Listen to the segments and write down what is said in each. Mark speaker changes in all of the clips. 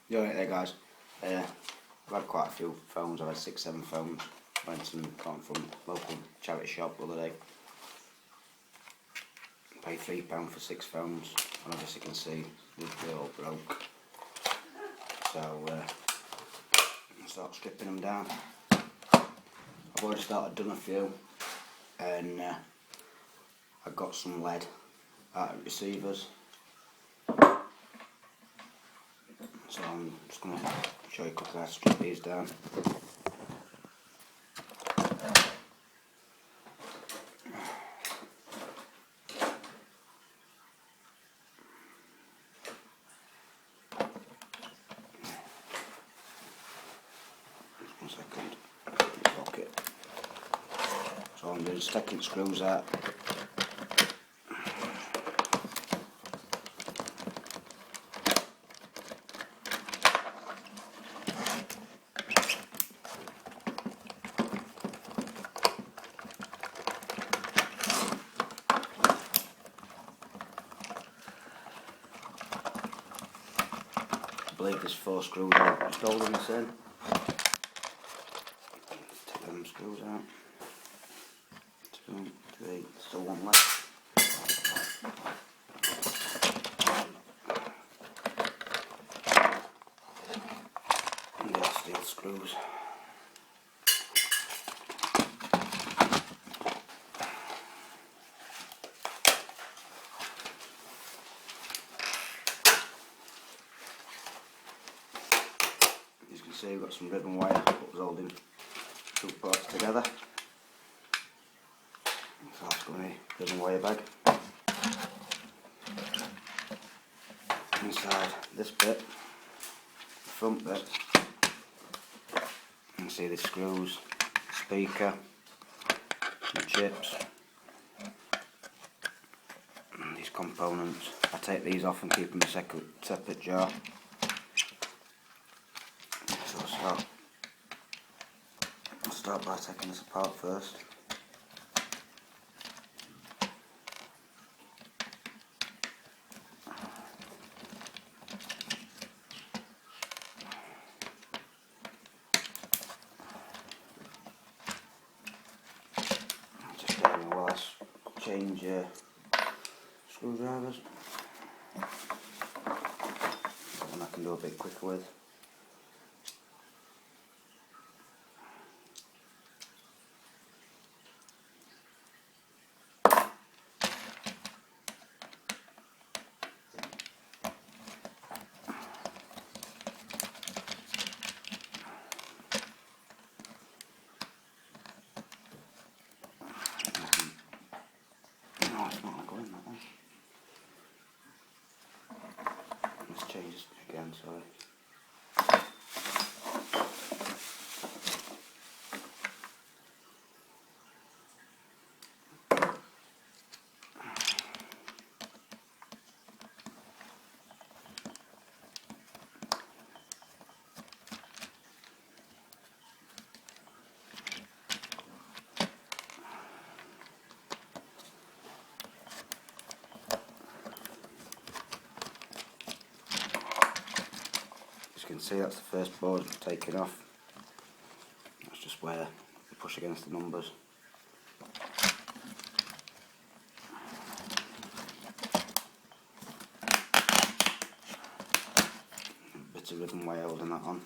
Speaker 1: Yeah, right there, guys. I've had quite a few phones. I've had 6-7 phones. Went some from local charity shop the other day. Paid £3 for 6 phones, and obviously you can see they're all broke. So I'll start stripping them down. I've already started done a few, and I've got some lead out of receivers. So I'm just going to show you quickly how to strip these down. Just 1 second. Pocket. So I'm doing taking screws out. I believe there's 4 screws out. Just holding this in. Take them screws out. 2, 3, still one left. And get steel screws. As you can see, we've got some ribbon wire that was holding 2 parts together. So that's going to be ribbon wire bag. Inside this bit, the front bit, you can see the screws, speaker, the chips, and these components. I take these off and keep them in a separate jar. So I'll start by taking this apart first. Just bear with me while I change screwdrivers. And I can do a bit quicker with. No, it's not going that one. Let's change this again, sorry. As you can see, that's the first board taken off. That's just where you push against the numbers. A bit of ribbon wire holding that on.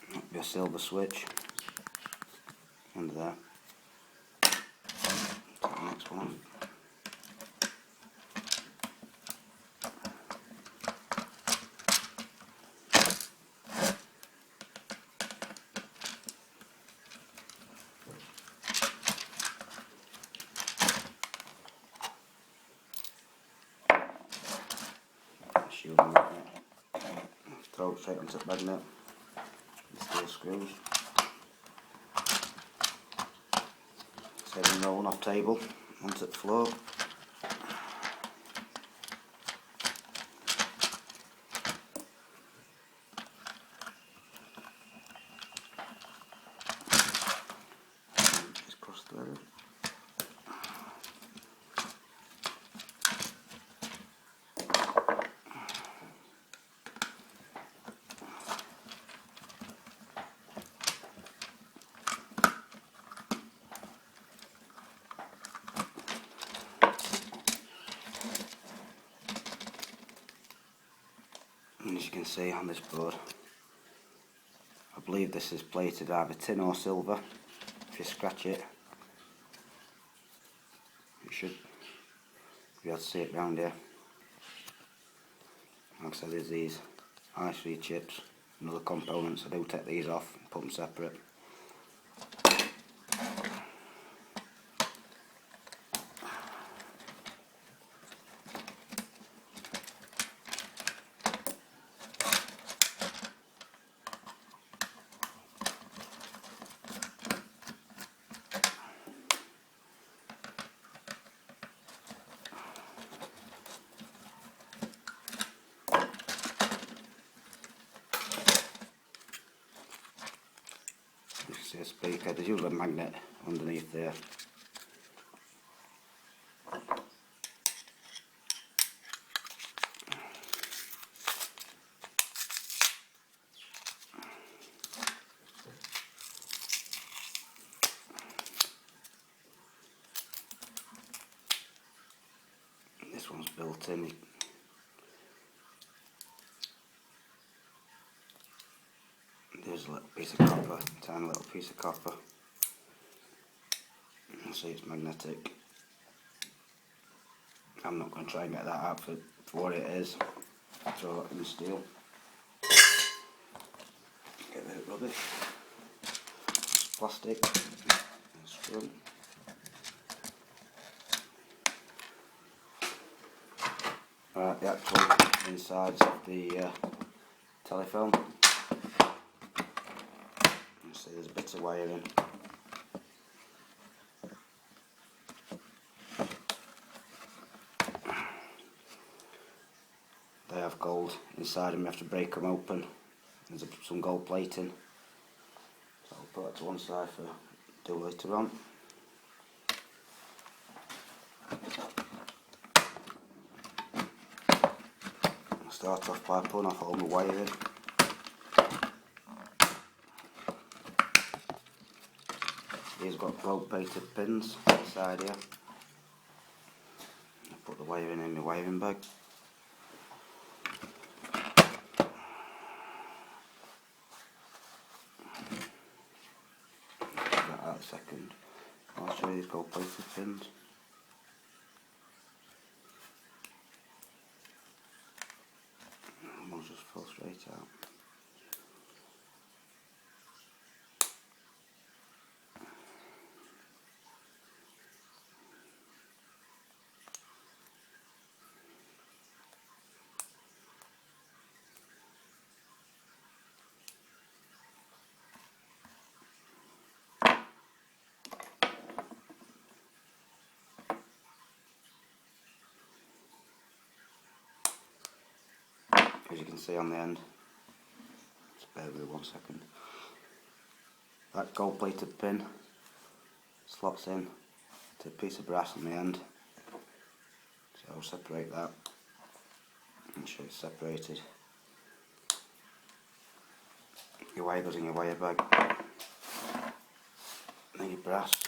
Speaker 1: That'll be a silver switch under there. Take the next one off. Throw it straight onto the magnet. Steel screws. Save them rolling off table onto the floor. Just cross threaded. And as you can see on this board, I believe this is plated either tin or silver. If you scratch it, you should be able to see it round here. Like I said, there's these ice free chips and other components. I do take these off and put them separate. You can see a speaker. There's usually a magnet underneath there. This one's built in. There's a little piece of copper, tiny little piece of copper. You can see it's magnetic. I'm not going to try and get that out for what it is. Throw that in the steel. Get rid of rubbish. It's plastic. And screw. Right, the actual insides of the telephone. You see there's a bit of wiring. They have gold inside them, you have to break them open. There's some gold plating. So I'll put that to one side for do later on. I'll start off by pulling off all my wiring. These got gold plated pins inside here. I'll put the wiring in my wiring bag. That a second. I'll show you these gold plated pins. And we'll just fall straight out. As you can see on the end, just bear with me 1 second, that gold plated pin slots in to a piece of brass on the end, so I'll separate that and show it's separated. Your wire goes in your wire bag, then your brass.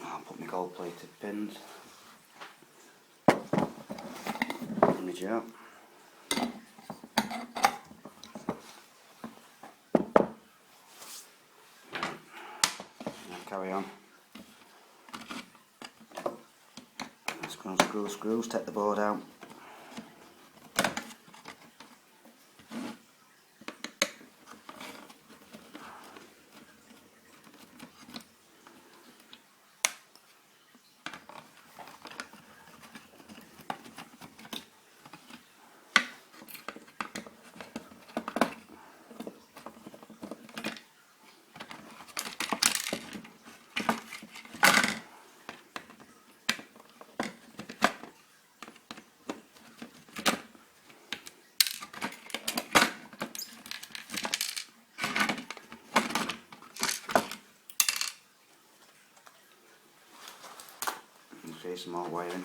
Speaker 1: I'll put my gold plated pins. Image out. Carry on. Just going to unscrew the screws, take the board out. See some more wiring.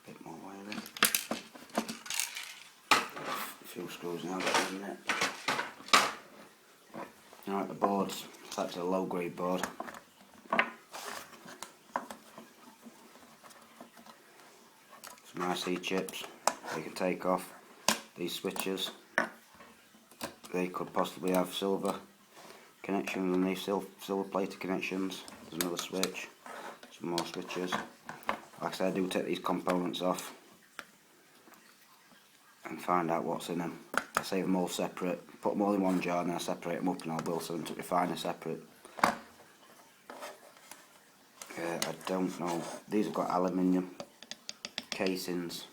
Speaker 1: Bit more wiring. A few screws now got in it. Alright, the board's, it's actually a low grade board. some IC chips you can take off. These switches, they could possibly have silver connections, and these silver plated connections. There's another switch, some more switches. Like I said, I do take these components off and find out what's in them. I save them all separate, put them all in one jar, and then I separate them up, and I'll build something to refiner separate. I don't know, these have got aluminium casings.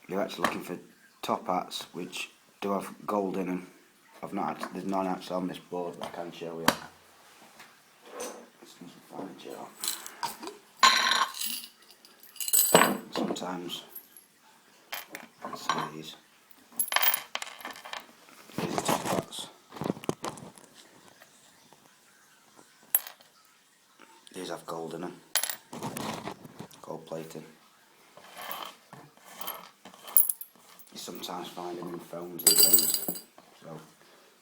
Speaker 1: You're actually looking for top hats which do have gold in them. There's none actually on this board, but I can show you. Sometimes these are top hats. These have gold in them, gold plating. You sometimes find them in phones and things, so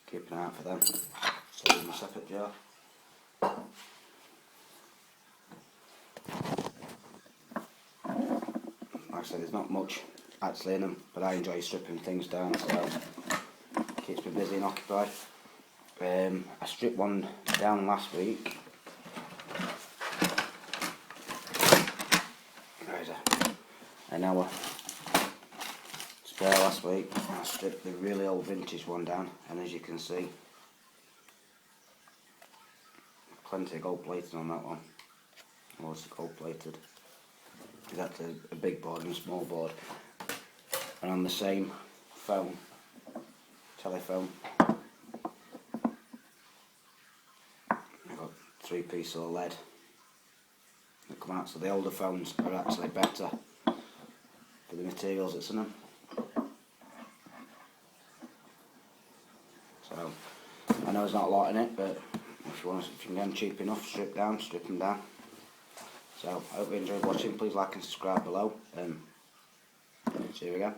Speaker 1: keep an eye out for them. So in a separate jar. Like I said, there's not much actually in them, but I enjoy stripping things down, so it keeps me busy and occupied. I stripped one down last week. There's an hour spare last week. I stripped the really old vintage one down, and as you can see, plenty of gold plating on that one. Loads of gold plated. There's actually a big board and a small board, and on the same phone, telephone, I've got 3 pieces of lead that come out, so the older phones are actually better for the materials that's in them. So I know there's not a lot in it, but if you can get them cheap enough, strip them down. So I hope you enjoyed watching. Please like and subscribe below. See you again.